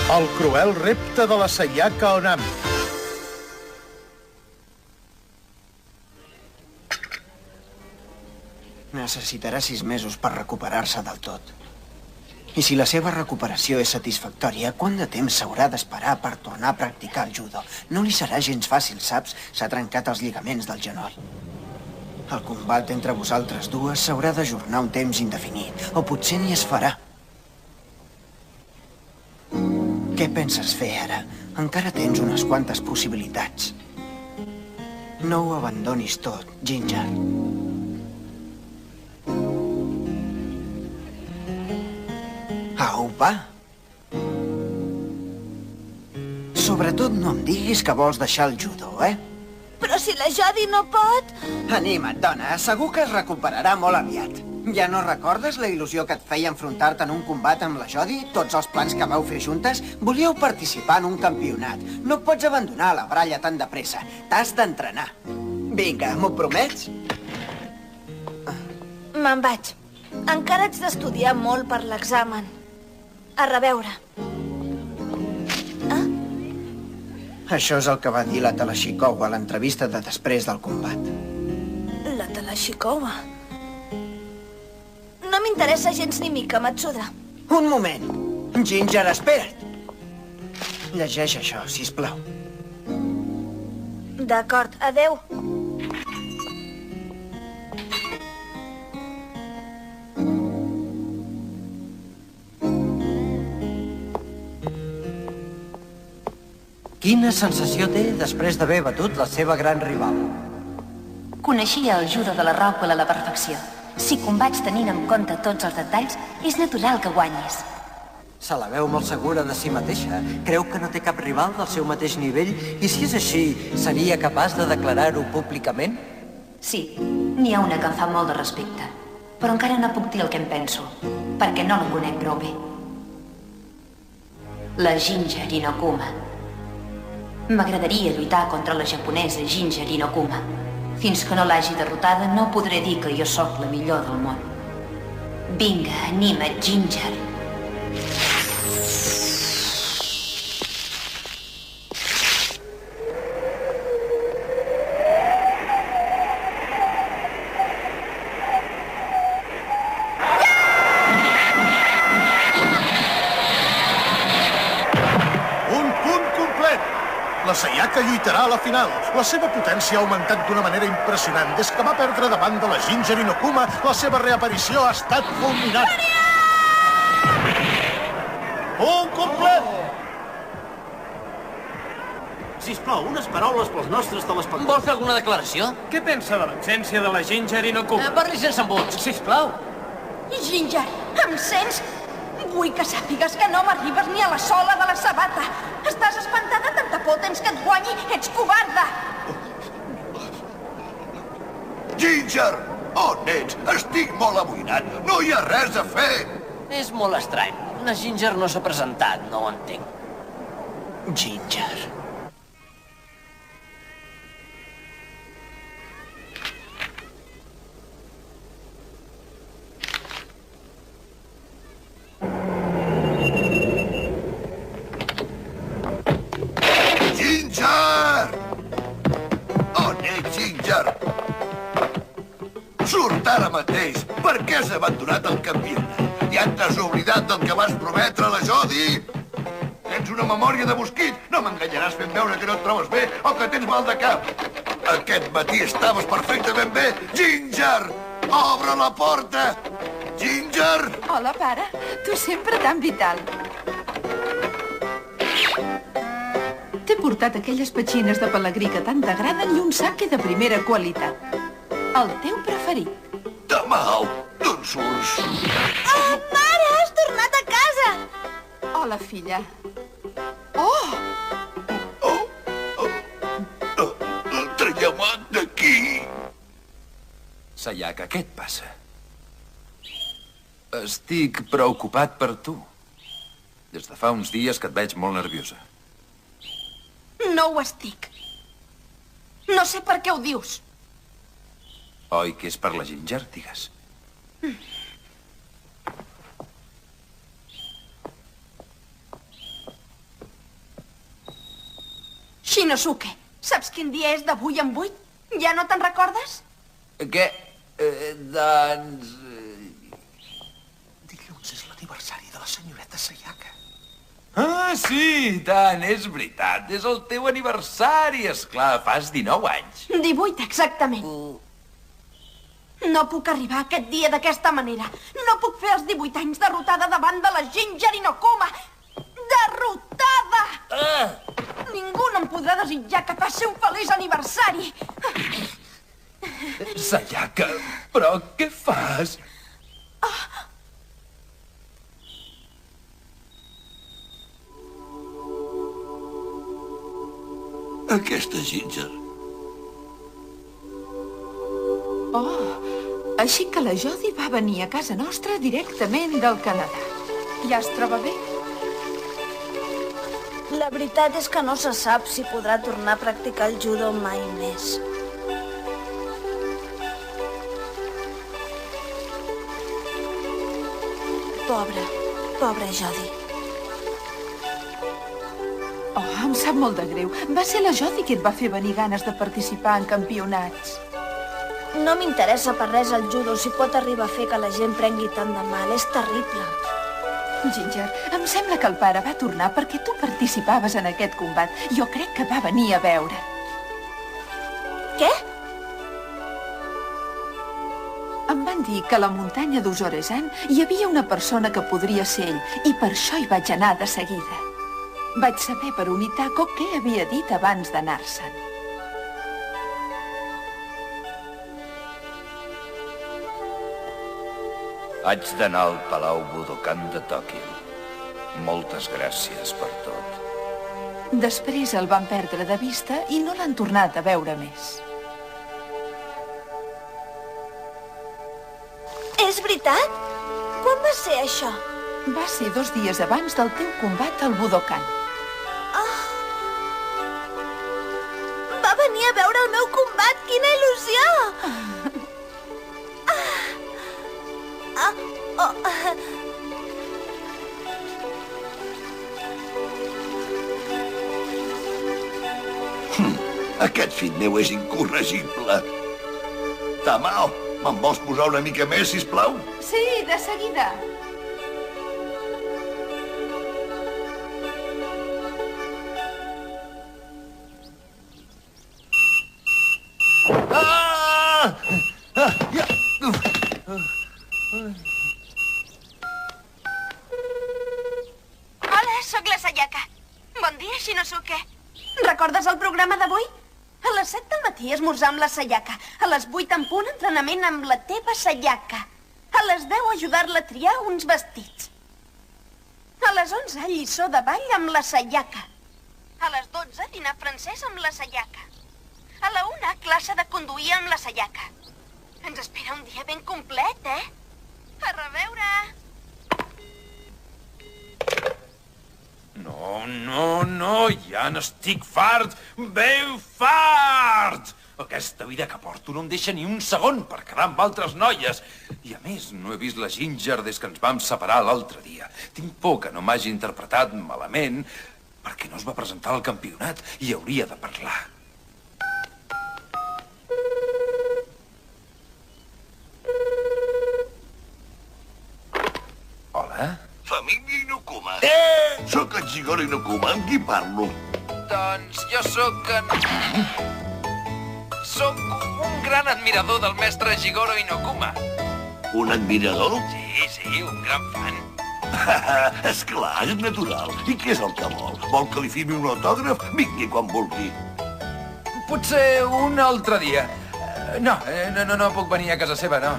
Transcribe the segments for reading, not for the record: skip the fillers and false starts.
El cruel repte de la Sayaka Onami. Necessitarà 6 mesos per recuperar-se del tot. I si la seva recuperació és satisfactòria, quant de temps s'haurà d'esperar per tornar a practicar el judo? No li serà gens fàcil, saps? S'ha trencat els lligaments del genoll. El combat entre vosaltres dues s'haurà d'ajornar un temps indefinit, o potser ni es farà. Què penses fer ara? Encara tens unes quantes possibilitats. No ho abandonis tot, Ginger. Au, va. Sobretot no em diguis que vols deixar el judo, eh? Però si la Jodie no pot... Anima't, dona. Segur que es recuperarà molt aviat. Ja no recordes la il·lusió que et feia enfrontar-te en un combat amb la Jodie? Tots els plans que vau fer juntes? Volíeu participar en un campionat. No pots abandonar la bralla tan de pressa. T'has d'entrenar. Vinga, m'ho promets? Me'n vaig. Encara haig d'estudiar molt per l'examen. A reveure. Això és el que va dir la Talashikova a l'entrevista de després del combat. La Talashikova? No m'interessa gens ni mica, Matsuda. Un moment. Ginger, espera't. Llegeix això, sisplau. D'acord, adeu. Quina sensació té després d'haver batut la seva gran rival? Coneixia el judo de la Rockwell a la perfecció. Si combats tenint en compte tots els detalls, és natural que guanyis. Se la veu molt segura de si mateixa. Creu que no té cap rival del seu mateix nivell? I si és així, seria capaç de declarar-ho públicament? Sí, n'hi ha una que em fa molt de respecte. Però encara no puc dir el que em penso, perquè no la conec prou bé. La Ginger Inokuma. M'agradaria lluitar contra la japonesa Ginger Inokuma. Fins que no l'hagi derrotada, no podré dir que jo sóc la millor del món. Vinga, anima't, Ginger. La Sayaka lluitarà a la final. La seva potència ha augmentat d'una manera impressionant. Des que va perdre davant de la Ginger Inokuma, la seva reaparició ha estat fulminant. Un complet! Sisplau, unes paraules pels nostres telespectadors. Vol fer alguna declaració? Què pensa de l'absència de la Ginger Inokuma? Parli sense embuts, sisplau. Ginger, em sents? Vull que sàpigues que no m'arribes ni a la sola de la sabata. Estàs espantada? Tanta por tens que et guanyi? Ets covarda! Ginger! On ets? Estic molt amoïnat. No hi ha res a fer. És molt estrany. La Ginger no s'ha presentat, no ho entenc. Ginger... Surt ara mateix! Per què has abandonat el campionat? Ja t'has oblidat del que vas prometre a la Jodie? Tens una memòria de mosquit! No m'enganyaràs fent veure que no et trobes bé o que tens mal de cap! Aquest matí estaves perfectament bé! Ginger! Obre la porta! Ginger! Hola, pare. Tu sempre tan vital. T'he portat aquelles petxines de pelegrí que tant t'agraden i un saque de primera qualitat. El teu preferit. Tamau, d'on surts? Oh, mare, has tornat a casa! Hola, filla. Oh! L'altre llamat d'aquí! Sayaka, què et passa? Estic preocupat per tu. Des de fa uns dies que et veig molt nerviosa. No ho estic. No sé per què ho dius. Oi que és per la Ginger, digues? Shinosuke, saps quin dia és d'avui en 8? Ja no te'n recordes? Què? Doncs... Dilluns és l'aniversari de la senyoreta Sayaka. Ah, sí, tant, és veritat. És el teu aniversari, esclar, fas 19 anys. 18, exactament. No puc arribar aquest dia d'aquesta manera. No puc fer els 18 anys derrotada davant de la Ginger Inokuma. Derrotada! Ningú no em podrà desitjar que passi un feliç aniversari. Sayaka, però què fas? Aquesta Ginger. Així que la Jodie va venir a casa nostra directament del Canadà. Ja es troba bé? La veritat és que no se sap si podrà tornar a practicar el judo mai més. Pobre Jodie. Em sap molt de greu. Va ser la Jodie qui et va fer venir ganes de participar en campionats. No m'interessa per res el judo si pot arribar a fer que la gent prengui tant de mal. És terrible. Ginger, em sembla que el pare va tornar perquè tu participaves en aquest combat. Jo crec que va venir a veure. Què? Em van dir que a la muntanya d'Uzoresan hi havia una persona que podria ser ell, i per això hi vaig anar de seguida. Vaig saber per Unitako què havia dit abans d'anar-se'n. Haig d'anar al Palau Budokan de Tòquio. Moltes gràcies per tot. Després el van perdre de vista i no l'han tornat a veure més. És veritat? Quan va ser això? Va ser 2 dies abans del teu combat al Budokan. Va venir a veure el meu combat! Quina il·lusió! Aquest fill meu és incorregible. Tamao, me'n vols posar una mica més, sisplau? Sí, de seguida. Hola, sóc la Sayaka. Bon dia, Shinosuke. Recordes el programa d'avui? A les 7 del matí esmorzar amb la Sayaka. A les 8 en punt entrenament amb la teva Sayaka. A les 10 ajudar-la a triar uns vestits. A les 11 lliçó de ball amb la Sayaka. A les 12 dinar francès amb la Sayaka. A la 1 classe de conduir amb la Sayaka. Ens espera un dia ben complet, eh? A reveure! No, ja n'estic fart, ben fart! Aquesta vida que porto no em deixa ni un segon per quedar amb altres noies. I a més, no he vist la Ginger des que ens vam separar l'altre dia. Tinc por que no m'hagi interpretat malament perquè no es va presentar al campionat i hauria de parlar. Hola? Família Inokuma. Sóc en Jigoro Inokuma. Amb qui parlo? Doncs jo sóc Sóc un gran admirador del mestre Jigoro Inokuma. Un admirador? Sí, un gran fan. Esclar, és natural. I què és el que vol? Vol que li firmi un autògraf? Vingui quan vulgui. Potser un altre dia. No puc venir a casa seva, no.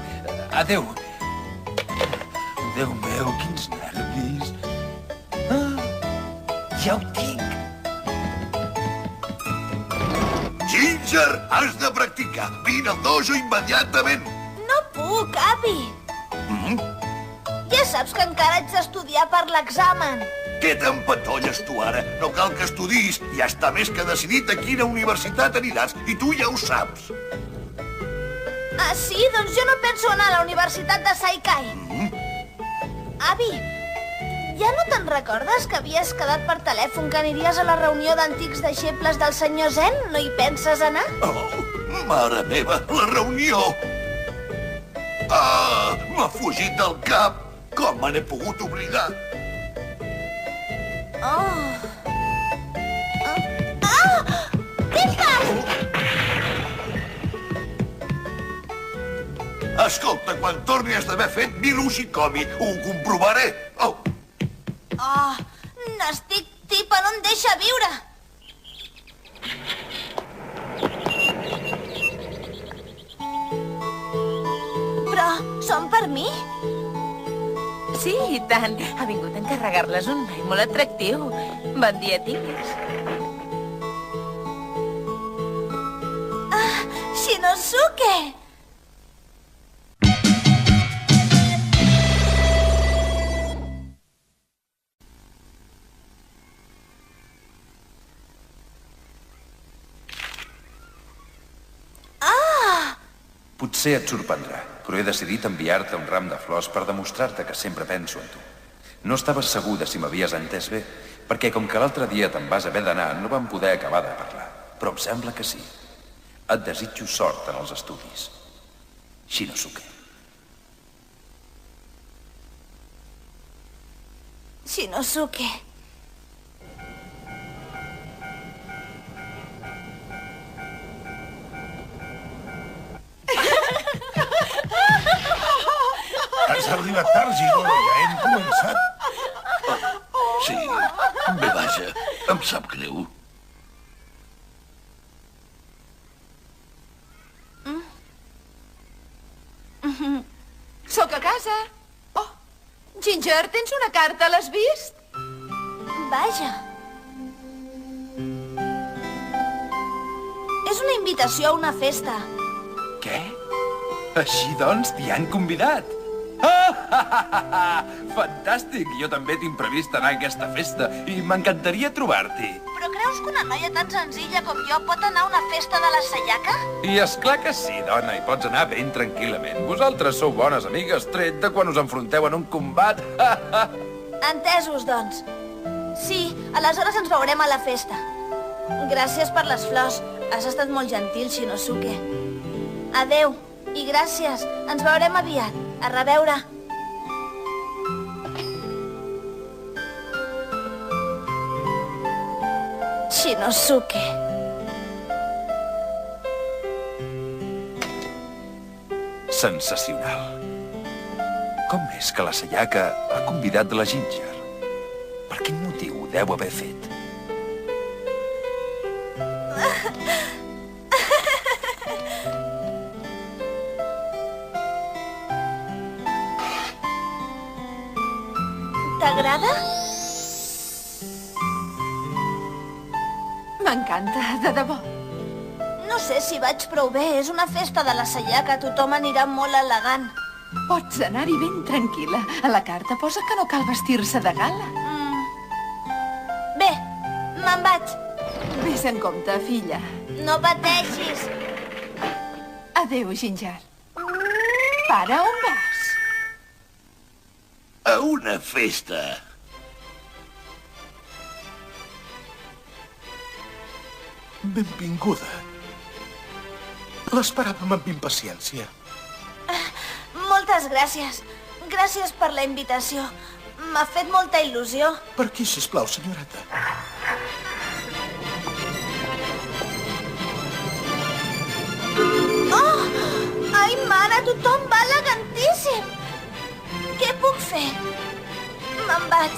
Adéu. Déu meu, quins nervis. Ja ho tinc. Ginger, has de practicar. Vine al dojo immediatament. No puc, avi. Ja saps que encara haig d'estudiar per l'examen. Què t'empatolles tu ara? No cal que estudis. Ja està més que decidit a quina universitat aniràs. I tu ja ho saps. Ah, sí? Doncs jo no penso anar a la Universitat de Saikai. Avi, Ja no te'n recordes que havies quedat per telèfon que aniries a la reunió d'antics deixebles del senyor Zen? No hi penses anar? Oh, mare meva, la reunió! Ah, m'ha fugit del cap! Com me n'he pogut oblidar? Què fas? Escolta, quan torni has d'haver fet 1000 ushikomi. Ho comprovaré. Oh! N'estic tipa, no em deixa viure. Però són per mi? Sí, i tant. Ha vingut a encarregar-les un noi molt atractiu. Bon dia tingues. Shinosuke! Potser et sorprendrà, però he decidit enviar-te un ram de flors per demostrar-te que sempre penso en tu. No estaves segur de si m'havies entès bé, perquè com que l'altre dia te'n vas haver d'anar, no vam poder acabar de parlar. Però em sembla que sí. Et desitjo sort en els estudis. Shinosuke. Shinosuke. Has arribat tard, Gigolo, ja hem començat. Sí, bé, vaja, em sap greu. Sóc a casa. Oh, Ginger, tens una carta, l'has vist? Vaja. És una invitació a una festa. Què? Així doncs, t'hi han convidat. Fantàstic! Jo també tinc previst anar a aquesta festa i m'encantaria trobar-t'hi. Però creus que una noia tan senzilla com jo pot anar a una festa de la Sayaka? I esclar que sí, dona, i pots anar ben tranquil·lament. Vosaltres sou bones amigues, tret de quan us enfronteu en un combat. Entesos, doncs. Sí, aleshores ens veurem a la festa. Gràcies per les flors. Has estat molt gentil, Shinosuke. Adeu, i gràcies. Ens veurem aviat. A reveure. Shinosuke. Sensacional. Com és que la Sayaka ha convidat la Ginger? Per quin motiu ho deu haver fet? T'agrada? M'encanta, de debò. No sé si vaig prou bé. És una festa de la Sayaka. Tothom anirà molt elegant. Pots anar-hi ben tranquil·la. A la carta posa que no cal vestir-se de gala. Bé, me'n vaig. Vés en compte, filla. No pateixis. Adéu, Ginger. Pare, on vas? A una festa. Benvinguda. L'esperàvem amb impaciència. Moltes gràcies. Gràcies per la invitació. M'ha fet molta il·lusió. Per aquí, sisplau, senyoreta. Oh! Ai, mare, tothom va elegantíssim. Què puc fer? Me'n vaig.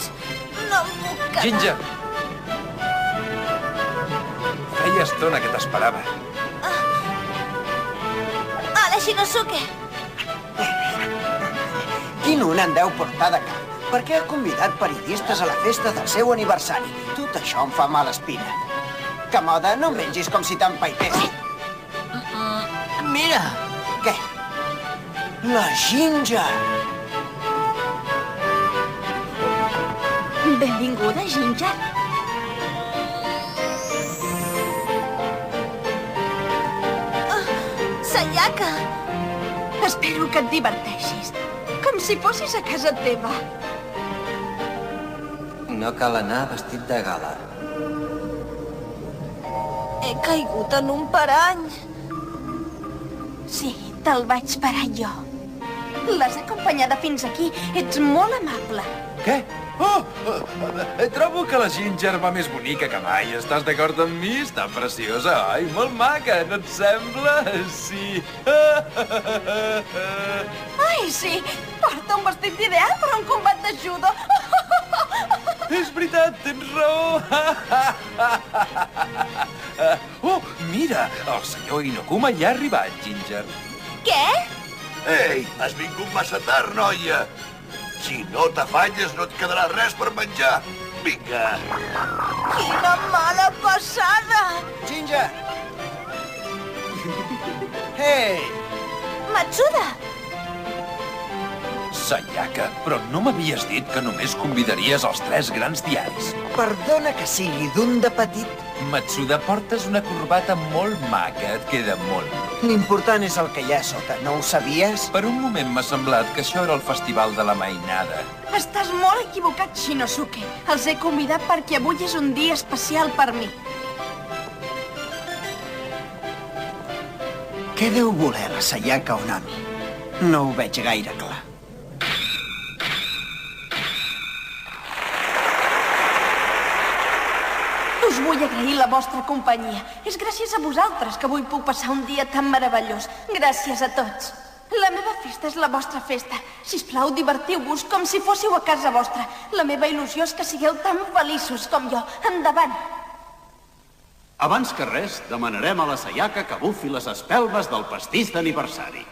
No em puc quedar. Ginger! Feia estona que t'esperava. Hola, Shinosuke. Quin un en deu portar de cap? Per què ha convidat periodistes a la festa del seu aniversari? Tot això em fa mala espina. Que moda, no em mengis com si t'empaitessi. Mira! Què? La Ginger! Benvinguda, Ginger. Sayaka! Espero que et diverteixis. Com si fossis a casa teva. no cal anar vestit de gala. He caigut en un parany. Sí, te'l vaig parar jo. L'has acompanyada fins aquí. Ets molt amable. Què? Oh! Trobo que la Ginger va més bonica que mai. Estàs d'acord amb mi? Està preciosa, oi? Molt maca, no et sembla? Sí. Ai, sí. Porta un vestit ideal per a un combat de judo. És veritat, tens raó. Oh, mira, el senyor Inokuma ja ha arribat, Ginger. Què? Ei, has vingut massa tard, noia. Si no t'afanyes, no et quedarà res per menjar. Vinga. Quina mala passada! Ginger! Hey! Matsuda! Sayaka, però no m'havies dit que només convidaries els 3 grans diaris. Perdona que sigui d'un de petit. Matsuda, portes una corbata molt maca, et queda molt. L'important és el que hi ha a sota, no ho sabies? Per un moment m'ha semblat que això era el festival de la mainada. Estàs molt equivocat, Shinosuke. Els he convidat perquè avui és un dia especial per mi. Què deu voler la Sayaka Onami? No ho veig gaire clar. Us vull agrair la vostra companyia. És gràcies a vosaltres que avui puc passar un dia tan meravellós. Gràcies a tots. La meva festa és la vostra festa. Sisplau, divertiu-vos com si fóssiu a casa vostra. La meva il·lusió és que sigueu tan feliços com jo. Endavant! Abans que res, demanarem a la Sayaka que bufi les espelmes del pastís d'aniversari.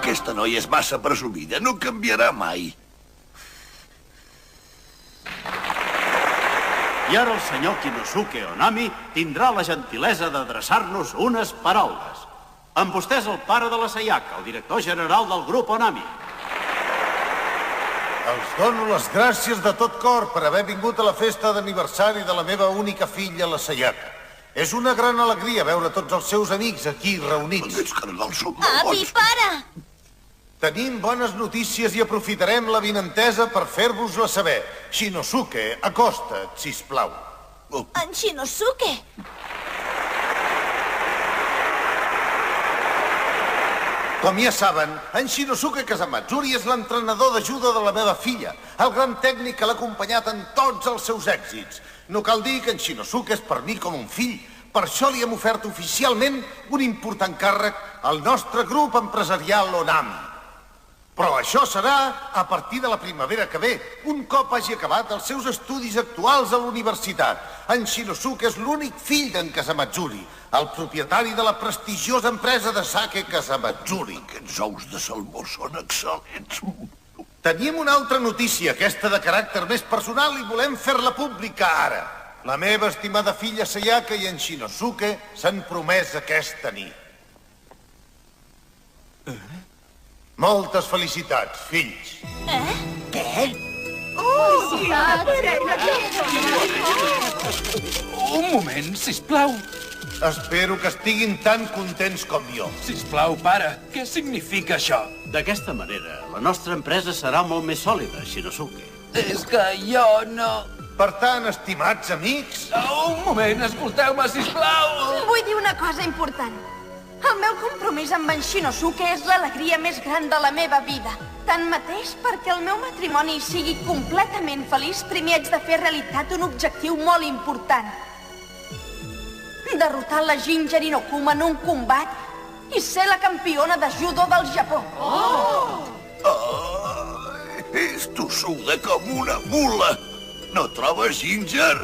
Aquesta noia és massa presumida, no canviarà mai. I ara el senyor Kinosuke Onami tindrà la gentilesa d'adreçar-nos unes paraules. Amb vostès el pare de la Sayaka, el director general del grup Onami. Els dono les gràcies de tot cor per haver vingut a la festa d'aniversari de la meva única filla, la Sayaka. És una gran alegria veure tots els seus amics aquí reunits. Avi, pare! Tenim bones notícies i aprofitarem la vinentesa per fer-vos-la saber. Shinosuke, acosta't, sisplau. En Shinosuke! Com ja saben, en Shinosuke Kazamatsuri és l'entrenador de judo de la meva filla, el gran tècnic que l'ha acompanyat en tots els seus èxits. No cal dir que en Shinosuke és per mi com un fill. Per això li hem ofert oficialment un important càrrec al nostre grup empresarial Onami. Però això serà a partir de la primavera que ve, un cop hagi acabat els seus estudis actuals a l'universitat. En Shinosuke és l'únic fill d'en Kazamatsuri, el propietari de la prestigiosa empresa de sake Kazamatsuri. Aquests ous de salmó són excel·lents. Tenim una altra notícia, aquesta de caràcter més personal, i volem fer-la pública ara. La meva estimada filla Sayaka i en Shinosuke s'han promès aquesta nit. Moltes felicitats, fills. Què? Un moment, sisplau. Espero que estiguin tan contents com jo. Sisplau, pare, què significa això? D'aquesta manera, la nostra empresa serà molt més sòlida, Shinosuke. És que jo no... Per tant, estimats amics... Un moment, escolteu-me, sisplau! Vull dir una cosa important. El meu compromís amb en Shinosuke és l'alegria més gran de la meva vida. Tanmateix, perquè el meu matrimoni sigui completament feliç, primer haig de fer realitat un objectiu molt important. Derrotar la Ginger Inokuma en un combat i ser la campiona de judo del Japó. És tossuda com una mula. No trobes, Ginger?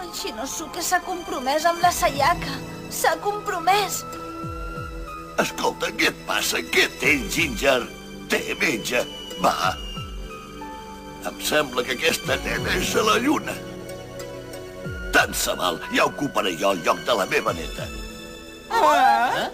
En Shinosuke s'ha compromès amb la Sayaka. S'ha compromès. Escolta, què et passa? Què tens, Ginger? Té, menja. Va. Em sembla que aquesta nena és a la lluna. Tant se val, ja ocuparé jo el lloc de la meva neta. Oh!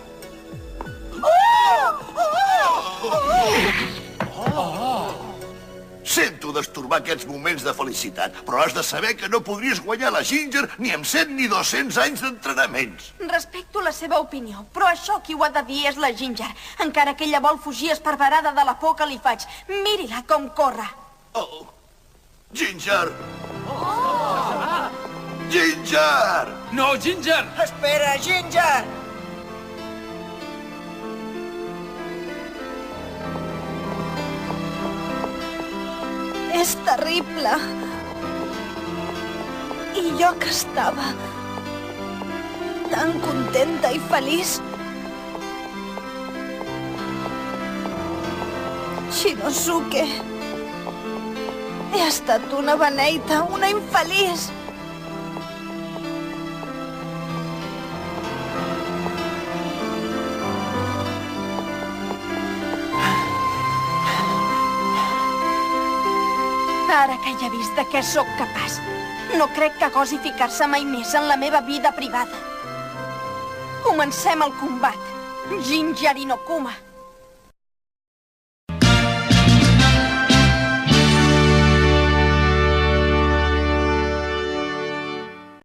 Sento destorbar aquests moments de felicitat, però has de saber que no podries guanyar la Ginger ni amb 100 ni 200 anys d'entrenaments. Respecto la seva opinió, però això qui ho ha de dir és la Ginger. Encara que ella vol fugir esparverada de la por que li faig. Miri-la com corre. Oh, Ginger! Ginger! No, Ginger! Espera, Ginger! És terrible. I jo que estava tan contenta i feliç. Shinosuke, he estat una beneita, una infeliç. Ara que ja he vist de què sóc capaç, no crec que gosi ficar-se mai més en la meva vida privada. Comencem el combat. Ginger Inokuma.